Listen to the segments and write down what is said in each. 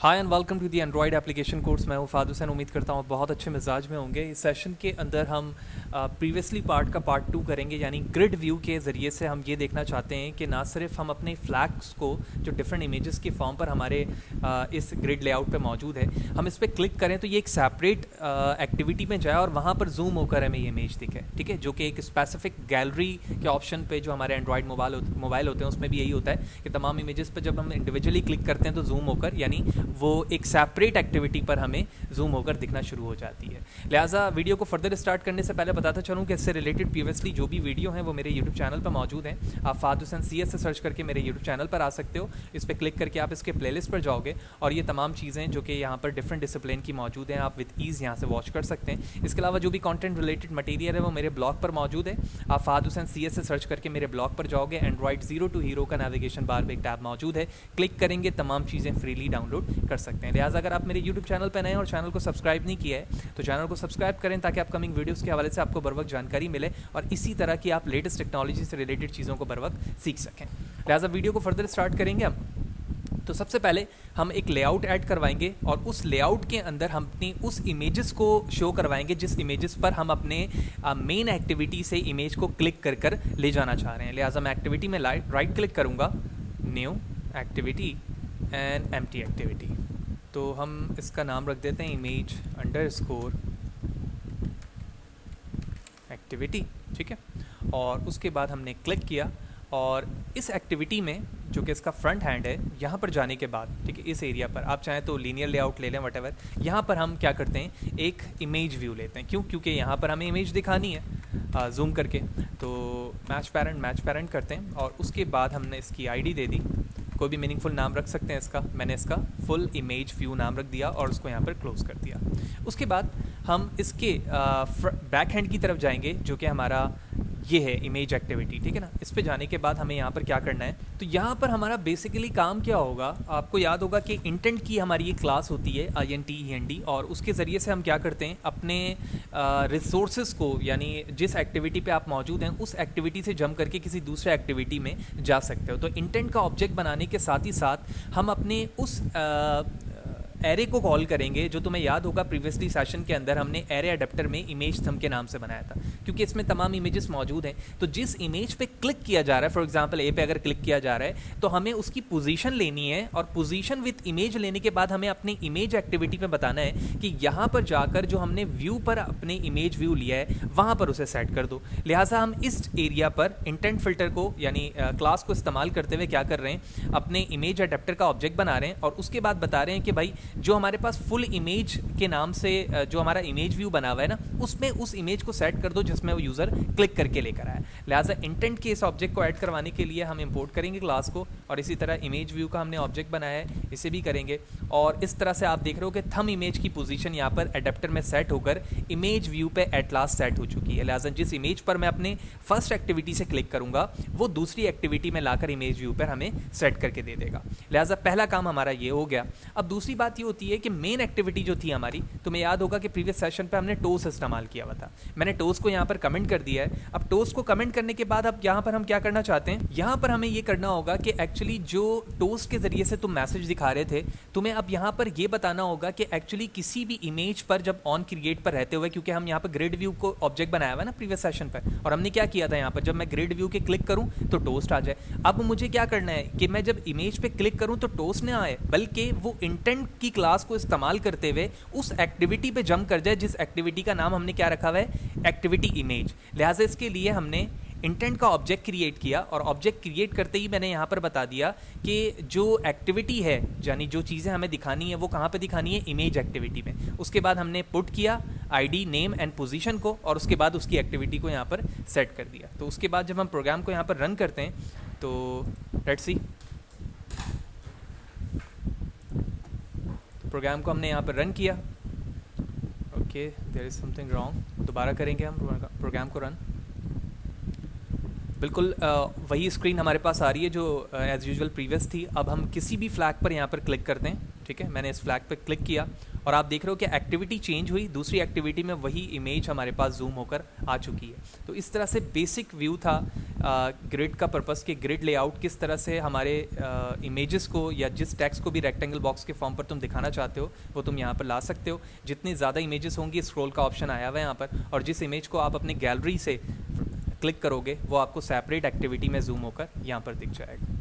Hi and welcome to the android application course. मैं हूँ Fahd Hussain. उम्मीद करता हूँ बहुत अच्छे मिजाज में होंगे। इस सेशन के अंदर हम प्रीवियसली पार्ट का पार्ट 2 करेंगे, यानी ग्रिड व्यू के ज़रिए से हम ये देखना चाहते हैं कि ना सिर्फ हम अपने फ्लैग्स को जो डिफरेंट इमेजेस के फॉर्म पर हमारे इस ग्रिड लेआउट पे मौजूद है, हम इस पर क्लिक करें तो ये एक सेपरेट एक्टिविटी में जाए और वहाँ पर जूम होकर हमें ये इमेज दिखे, ठीक है, जो कि एक स्पेसिफिक गैलरी के ऑप्शन पे जो हमारे एंड्रॉयड मोबाइल होते हैं उसमें भी यही होता है कि तमाम इमेजेस पर जब हम इंडिविजुअली क्लिक करते हैं तो जूम होकर, यानी वो एक सेपरेट एक्टिविटी पर हमें जूम होकर दिखना शुरू हो जाती है। लिहाजा वीडियो को फर्दर स्टार्ट करने से पहले बताता चलूँ कि इससे रिलेटेड प्रीवियसली जो भी वीडियो हैं वो मेरे यूट्यूब चैनल पर मौजूद हैं। आप फाद हुसैन CS से सर्च करके मेरे यूट्यूब चैनल पर आ सकते हो। इस पर क्लिक करके आप इसके प्लेलिस्ट पर जाओगे और ये तमाम चीज़ें जो कि यहाँ पर डिफरेंट डिसिप्लिन की मौजूद हैं आप विद ईज़ यहाँ से वॉच कर सकते हैं। इसके अलावा जो भी कॉन्टेंट रिलेटेड मटीरियल है वो मेरे ब्लॉग पर मौजूद है। आप फाद हुसैन CS से सर्च करके मेरे ब्लॉग पर जाओगे, एंड्रॉयड 0 to हीरो का नेविगेशन बार में एक टैब मौजूद है, क्लिक करेंगे तमाम चीज़ें फ्रीली डाउनलोड कर सकते हैं। लिहाजा अगर आप मेरे यूट्यूब चैनल पर नए और चैनल को सब्सक्राइब नहीं किया है तो चैनल को सब्सक्राइब करें ताकि अपकमिंग वीडियोस के हवाले से आपको बर वक्त जानकारी मिले और इसी तरह की आप लेटेस्ट टेक्नोलॉजी से रिलेटेड चीज़ों को बर वक्त सीख सकें। लिहाजा वीडियो को फर्दर स्टार्ट करेंगे हम। तो सबसे पहले हम एक लेआउट ऐड करवाएंगे और उस लेआउट के अंदर हम अपनी उस इमेजेस को शो करवाएंगे जिस इमेजेस पर हम अपने मेन एक्टिविटी से इमेज को क्लिक कर कर ले जाना चाह रहे हैं। लिहाजा मैं एक्टिविटी में राइट क्लिक करूँगा, new activity and empty activity. तो हम इसका नाम रख देते हैं इमेज अंडरस्कोर एक्टिविटी, ठीक है। और उसके बाद हमने क्लिक किया और इस एक्टिविटी में जो कि इसका फ्रंट हैंड है, यहाँ पर जाने के बाद, ठीक है, इस एरिया पर आप चाहें तो लीनियर लेआउट ले लें, वटेवर। यहाँ पर हम क्या करते हैं, एक इमेज व्यू लेते हैं। क्यों? क्योंकि यहाँ पर हमें इमेज दिखानी है जूम करके। तो मैच पैरेंट करते हैं और उसके बाद हमने इसकी आईडी दे दी। कोई भी मीनिंगफुल नाम रख सकते हैं इसका। मैंने इसका फुल इमेज व्यू नाम रख दिया और उसको यहाँ पर क्लोज कर दिया। उसके बाद हम इसके बैक हैंड की तरफ जाएंगे जो कि हमारा ये है इमेज एक्टिविटी, ठीक है ना। इस पे जाने के बाद हमें यहाँ पर क्या करना है, तो यहाँ पर हमारा बेसिकली काम क्या होगा, आपको याद होगा कि इंटेंट की हमारी ये क्लास होती है INTEND, और उसके ज़रिए से हम क्या करते हैं, अपने रिसोर्सेज को, यानी जिस एक्टिविटी पे आप मौजूद हैं उस एक्टिविटी से जम करके किसी दूसरे एक्टिविटी में जा सकते हो। तो इंटेंट का ऑब्जेक्ट बनाने के साथ ही साथ हम अपने उस एरे को कॉल करेंगे जो तुम्हें याद होगा प्रीवियसली सेशन के अंदर हमने एरे अडेप्टर में इमेज थंब के नाम से बनाया था, क्योंकि इसमें तमाम इमेजेस मौजूद हैं। तो जिस इमेज पे क्लिक किया जा रहा है, फॉर एग्जांपल ए पे अगर क्लिक किया जा रहा है तो हमें उसकी पोजीशन लेनी है और पोजीशन विद इमेज लेने के बाद हमें अपनी इमेज एक्टिविटी में बताना है कि यहाँ पर जाकर जो हमने व्यू पर अपने इमेज व्यू लिया है वहाँ पर उसे सेट कर दो। लिहाजा हम इस एरिया पर इंटेंट फिल्टर को, यानी क्लास को इस्तेमाल करते हुए क्या कर रहे हैं, अपने इमेज अडेप्टर का ऑब्जेक्ट बना रहे हैं और उसके बाद बता रहे हैं कि भाई जो हमारे पास फुल इमेज के नाम से जो हमारा इमेज व्यू बना हुआ है ना, उसमें उस इमेज को सेट कर दो जिसमें वो यूज़र क्लिक करके लेकर आया। लिहाजा इंटेंट के इस ऑब्जेक्ट को ऐड करवाने के लिए हम इंपोर्ट करेंगे क्लास को, और इसी तरह इमेज व्यू का हमने ऑब्जेक्ट बनाया है, इसे भी करेंगे। और इस तरह से आप देख रहे हो कि थंब इमेज की पोजीशन यहाँ पर एडेप्टर में सेट होकर इमेज व्यू पे एट लास्ट सेट हो चुकी है। लिहाजा जिस इमेज पर मैं अपने फर्स्ट एक्टिविटी से क्लिक करूँगा वो दूसरी एक्टिविटी में लाकर इमेज व्यू पर हमें सेट करके दे देगा। लिहाजा पहला काम हमारा ये हो गया। अब दूसरी बात ये होती है कि मेन एक्टिविटी जो थी हमारी, तुम्हें याद होगा कि प्रीवियस सेशन पे हमने टोस इस्तेमाल किया हुआ था। मैंने टोस को यहाँ पर कमेंट कर दिया है। अब टोस को कमेंट करने के बाद अब यहाँ पर हम क्या करना चाहते हैं, यहाँ पर हमें ये करना होगा कि एक्चुअली जो टोस के जरिए से तुम मैसेज दिखा रहे थे, तुम्हें अब यहाँ पर ये बताना होगा कि एक्चुअली किसी भी इमेज पर जब ऑन क्रिएट पर रहते हुए, क्योंकि हम यहाँ पर ग्रिड व्यू को ऑब्जेक्ट बनाया हुआ है ना प्रीवियस सेशन पर, और हमने क्या किया था, यहाँ पर जब मैं ग्रिड व्यू के क्लिक करूँ तो टोस्ट आ जाए। अब मुझे क्या करना है कि मैं जब इमेज पे क्लिक करूँ तो टोस्ट ना आए, बल्कि वो इंटेंट की क्लास को इस्तेमाल करते हुए उस एक्टिविटी पे जंप कर जाए जिस एक्टिविटी का नाम हमने क्या रखा हुआ है, एक्टिविटी इमेज। लिहाजा इसके लिए हमने इंटेंट का ऑब्जेक्ट क्रिएट किया और ऑब्जेक्ट क्रिएट करते ही मैंने यहाँ पर बता दिया कि जो एक्टिविटी है, यानी जो चीज़ें हमें दिखानी है वो कहाँ पे दिखानी है, इमेज एक्टिविटी में। उसके बाद हमने पुट किया आईडी, नेम एंड पोजीशन को, और उसके बाद उसकी एक्टिविटी को यहाँ पर सेट कर दिया। तो उसके बाद जब हम प्रोग्राम को यहाँ पर रन करते हैं तो लेट्स सी, प्रोग्राम को हमने यहाँ पर रन किया। Okay, there is something wrong. दोबारा करेंगे हम प्रोग्राम को रन। बिल्कुल वही स्क्रीन हमारे पास आ रही है जो एज़ यूजुअल प्रीवियस थी। अब हम किसी भी फ्लैग पर यहाँ पर क्लिक करते हैं, ठीक है। मैंने इस फ्लैग पर क्लिक किया और आप देख रहे हो कि एक्टिविटी चेंज हुई, दूसरी एक्टिविटी में वही इमेज हमारे पास जूम होकर आ चुकी है। तो इस तरह से बेसिक व्यू था ग्रिड का पर्पस कि ग्रिड लेआउट किस तरह से हमारे इमेजेस को या जिस टेक्स्ट को भी रेक्टेंगल बॉक्स के फॉर्म पर तुम दिखाना चाहते हो वो तुम यहाँ पर ला सकते हो। जितनी ज़्यादा इमेजेस होंगी स्क्रॉल का ऑप्शन आया हुआ है यहाँ पर, और जिस इमेज को आप अपने गैलरी से क्लिक करोगे वो आपको सेपरेट एक्टिविटी में जूम होकर यहाँ पर दिख जाएगा।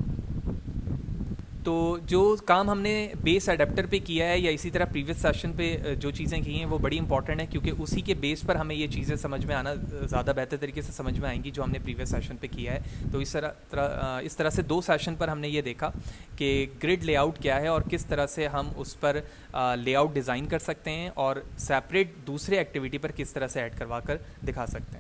तो जो काम हमने बेस अडेप्टर पे किया है या इसी तरह प्रीवियस सेशन पे जो चीज़ें की हैं वो बड़ी इंपॉर्टेंट है, क्योंकि उसी के बेस पर हमें ये चीज़ें समझ में आना ज़्यादा बेहतर तरीके से समझ में आएंगी जो हमने प्रीवियस सेशन पे किया है। तो इस तरह से 2 सेशन पर हमने ये देखा कि ग्रिड लेआउट क्या है और किस तरह से हम उस पर लेआउट डिज़ाइन कर सकते हैं और सेपरेट दूसरे एक्टिविटी पर किस तरह से ऐड करवा कर दिखा सकते हैं।